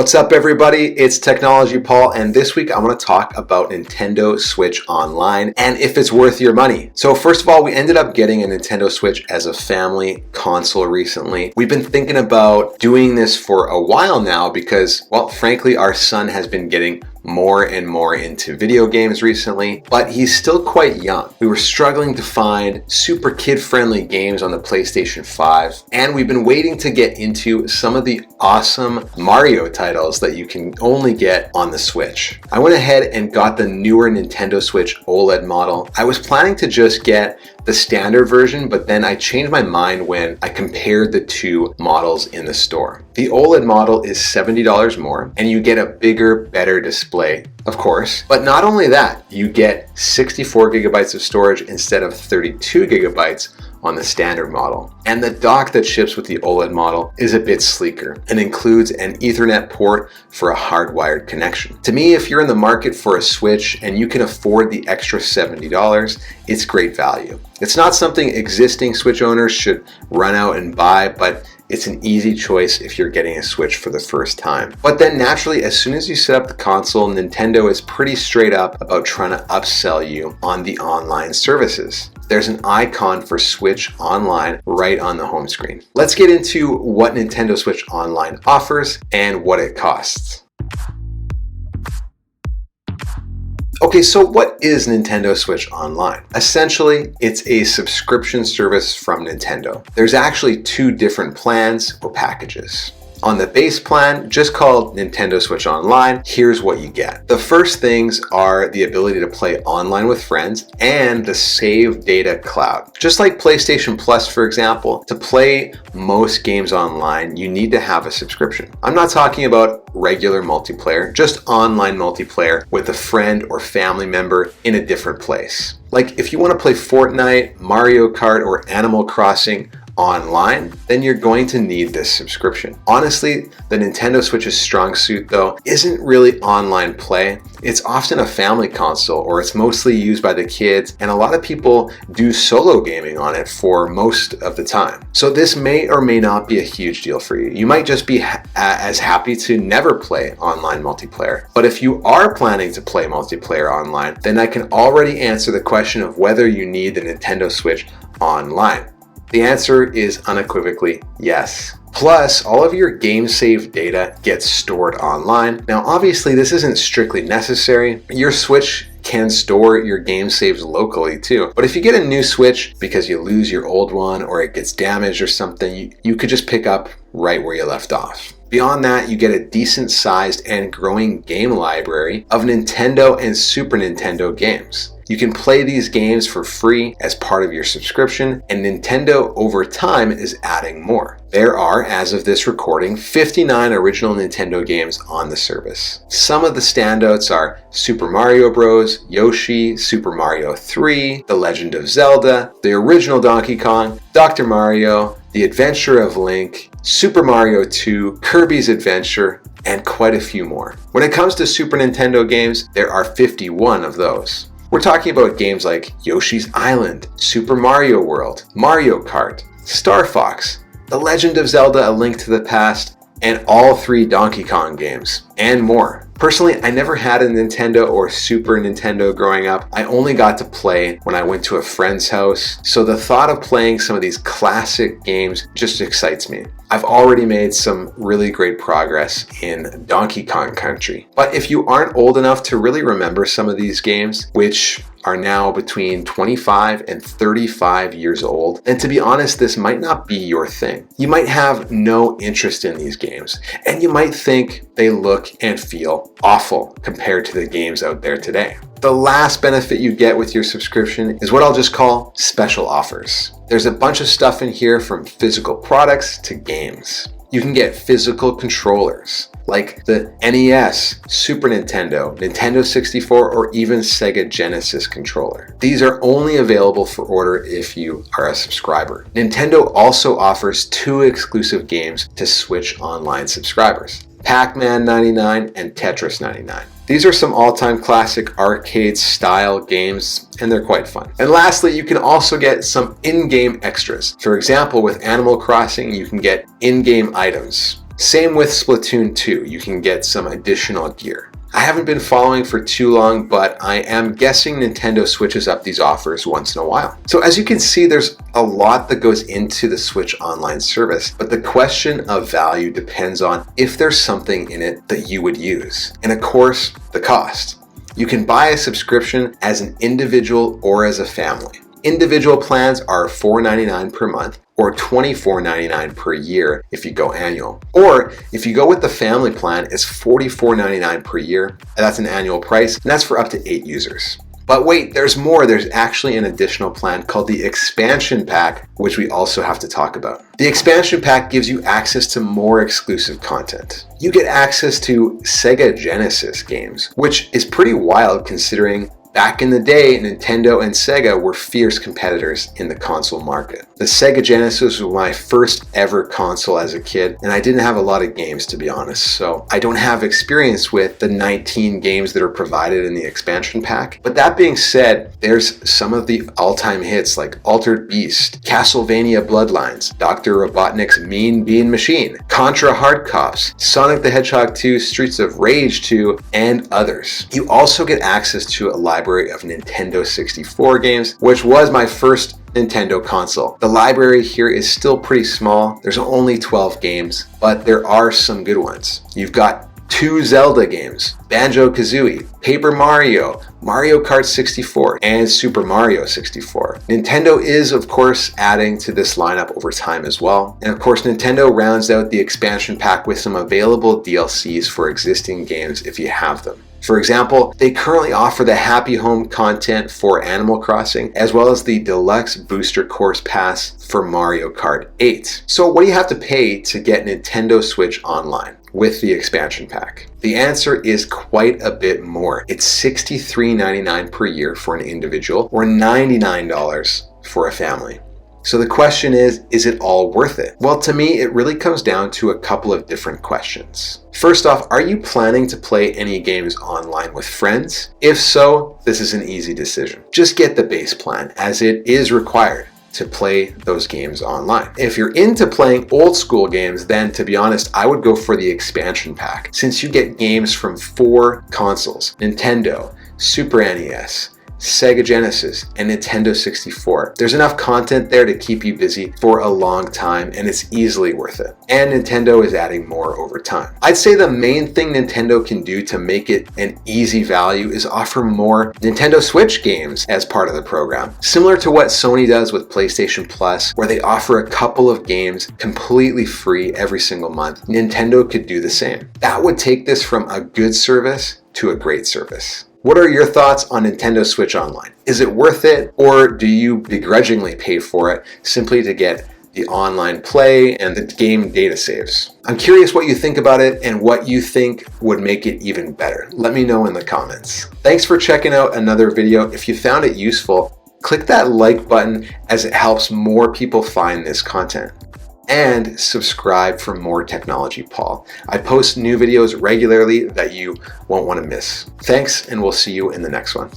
What's up, everybody? It's Technology Paul, and this week I want to talk about Nintendo Switch Online and if it's worth your money. So first of all, we ended up getting a Nintendo Switch as a family console recently. We've been thinking about doing this for a while now because, well, frankly, our son has been getting more and more into video games recently, but he's still quite young. We were struggling to find super kid-friendly games on the PlayStation 5, and we've been waiting to get into some of the awesome Mario titles that you can only get on the Switch. I went ahead and got the newer Nintendo Switch OLED model. I was planning to just get the standard version, but then I changed my mind when I compared the two models in the store. The OLED model is $70 more, and you get a bigger, better display, of course. But not only that, you get 64 gigabytes of storage instead of 32 gigabytes on the standard model. And the dock that ships with the OLED model is a bit sleeker and includes an Ethernet port for a hardwired connection. To me, if you're in the market for a Switch and you can afford the extra $70, it's great value. It's not something existing Switch owners should run out and buy, but it's an easy choice if you're getting a Switch for the first time. But then naturally, as soon as you set up the console, Nintendo is pretty straight up about trying to upsell you on the online services. There's an icon for Switch Online right on the home screen. Let's get into what Nintendo Switch Online offers and what it costs. Okay, so what is Nintendo Switch Online? Essentially, it's a subscription service from Nintendo. There's actually two different plans or packages. On the base plan, just called Nintendo Switch Online, here's what you get. The first things are the ability to play online with friends and the save data cloud. Just like PlayStation Plus, for example, to play most games online, you need to have a subscription. I'm not talking about regular multiplayer, just online multiplayer with a friend or family member in a different place. Like if you want to play Fortnite, Mario Kart, or Animal Crossing online, then you're going to need this subscription. Honestly, the Nintendo Switch's strong suit though isn't really online play. It's often a family console, or it's mostly used by the kids, and a lot of people do solo gaming on it for most of the time. So this may or may not be a huge deal for you. You might just be as happy to never play online multiplayer. But if you are planning to play multiplayer online, then I can already answer the question of whether you need the Nintendo Switch Online. The answer is unequivocally yes. Plus, all of your game save data gets stored online. Now, obviously, this isn't strictly necessary. Your Switch can store your game saves locally too. But if you get a new Switch because you lose your old one or it gets damaged or something, you could just pick up right where you left off. Beyond that, you get a decent sized and growing game library of Nintendo and Super Nintendo games. You can play these games for free as part of your subscription, and Nintendo over time is adding more. There are, as of this recording, 59 original Nintendo games on the service. Some of the standouts are Super Mario Bros., Yoshi, Super Mario 3, The Legend of Zelda, the original Donkey Kong, Dr. Mario, The Adventure of Link, Super Mario 2, Kirby's Adventure, and quite a few more. When it comes to Super Nintendo games, there are 51 of those. We're talking about games like Yoshi's Island, Super Mario World, Mario Kart, Star Fox, The Legend of Zelda: A Link to the Past, and all 3 Donkey Kong games, and more. Personally, I never had a Nintendo or Super Nintendo growing up. I only got to play when I went to a friend's house, so the thought of playing some of these classic games just excites me. I've already made some really great progress in Donkey Kong Country. But if you aren't old enough to really remember some of these games, which are now between 25 and 35 years old, then to be honest, this might not be your thing. You might have no interest in these games, and you might think they look and feel awful compared to the games out there today. The last benefit you get with your subscription is what I'll just call special offers. There's a bunch of stuff in here from physical products to games. You can get physical controllers like the NES, Super Nintendo, Nintendo 64, or even SEGA Genesis controller. These are only available for order if you are a subscriber. Nintendo also offers 2 exclusive games to Switch Online subscribers: Pac-Man 99 and Tetris 99. These are some all-time classic arcade-style games, and they're quite fun. And lastly, you can also get some in-game extras. For example, with Animal Crossing, you can get in-game items. Same with Splatoon 2, you can get some additional gear. I haven't been following for too long, but I am guessing Nintendo switches up these offers once in a while. So as you can see, there's a lot that goes into the Switch Online service, but the question of value depends on if there's something in it that you would use. And of course, the cost. You can buy a subscription as an individual or as a family. Individual plans are $4.99 per month or $24.99 per year if you go annual. Or if you go with the family plan, it's $44.99 per year, and that's an annual price, and that's for up to 8 users. But wait, there's more. There's actually an additional plan called the Expansion Pack, which we also have to talk about. The Expansion Pack gives you access to more exclusive content. You get access to SEGA Genesis games, which is pretty wild considering back in the day, Nintendo and Sega were fierce competitors in the console market. The SEGA Genesis was my first ever console as a kid, and I didn't have a lot of games, to be honest, so I don't have experience with the 19 games that are provided in the expansion pack. But that being said, there's some of the all-time hits like Altered Beast, Castlevania Bloodlines, Dr. Robotnik's Mean Bean Machine, Contra Hard Cops, Sonic the Hedgehog 2, Streets of Rage 2, and others. You also get access to a library of Nintendo 64 games, which was my first Nintendo console. The library here is still pretty small. There's only 12 games, but there are some good ones. You've got 2 Zelda games, Banjo-Kazooie, Paper Mario, Mario Kart 64, and Super Mario 64. Nintendo is, of course, adding to this lineup over time as well. And of course, Nintendo rounds out the expansion pack with some available DLCs for existing games if you have them. For example, they currently offer the Happy Home content for Animal Crossing, as well as the Deluxe Booster Course Pass for Mario Kart 8. So what do you have to pay to get Nintendo Switch Online with the expansion pack? The answer is quite a bit more. It's $63.99 per year for an individual or $99 for a family. So the question is it all worth it? Well, to me, it really comes down to a couple of different questions. First off, are you planning to play any games online with friends? If so, this is an easy decision. Just get the base plan, as it is required to play those games online. If you're into playing old school games, then to be honest, I would go for the expansion pack, since you get games from 4 consoles: Nintendo, Super NES, SEGA Genesis, and Nintendo 64. There's enough content there to keep you busy for a long time, and it's easily worth it. And Nintendo is adding more over time. I'd say the main thing Nintendo can do to make it an easy value is offer more Nintendo Switch games as part of the program. Similar to what Sony does with PlayStation Plus, where they offer a couple of games completely free every single month, Nintendo could do the same. That would take this from a good service to a great service. What are your thoughts on Nintendo Switch Online? Is it worth it, or do you begrudgingly pay for it simply to get the online play and the game data saves? I'm curious what you think about it and what you think would make it even better. Let me know in the comments. Thanks for checking out another video. If you found it useful, click that like button as it helps more people find this content. And subscribe for more Technology Paul. I post new videos regularly that you won't want to miss. Thanks, and we'll see you in the next one.